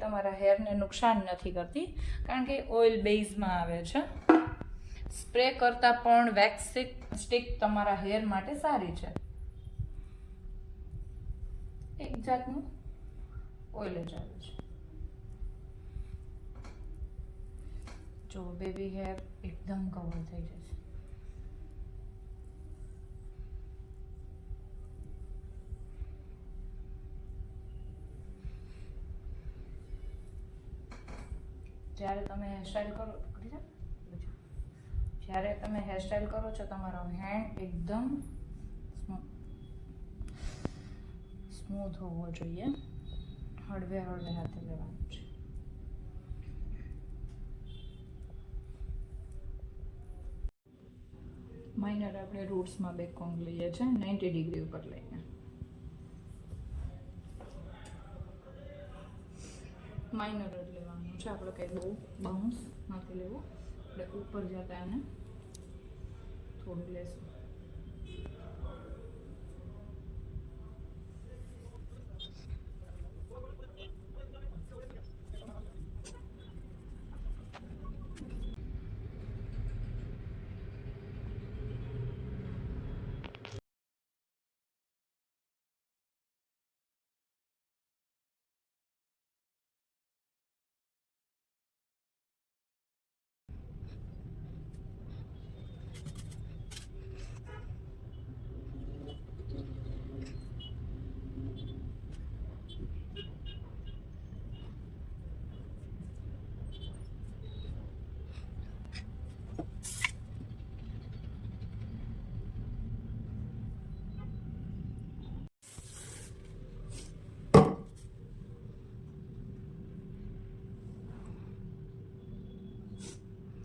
તમારા હેરને નુકસાન નથી કરતી, કારણ કે ઓઇલ બેઝમાં આવે છે. સ્પ્રે કરતાં પણ વેક્સ સ્ટિક તમારા હેર માટે સારી છે. એક જાતનું ઓઇલ જ આવે છે. જો બેબી હેર એકદમ કવર થઈ જશે. જ્યારે તમે હેરસ્ટાઈલ કરો છો તમારો હેન્ડ એકદમ સ્મૂથ હોવો જોઈએ. હળવે હળવે હાથે લેવાનું છે. માઇનર આપણે રૂટ્સમાં બેક કોમ્બ લઈએ છીએ 90 ડિગ્રી ઉપર લઈને. માઇનર જ લેવાનું છે, આપણે કંઈ બહુ બાઉન્સ નથી લેવું. આપણે ઉપર જતા એને થોડું લેશું.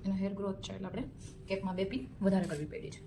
એનો હેર ગ્રોથ છે એટલે આપણે કેપમાં બે પીન વધારે કરવી પડી છે.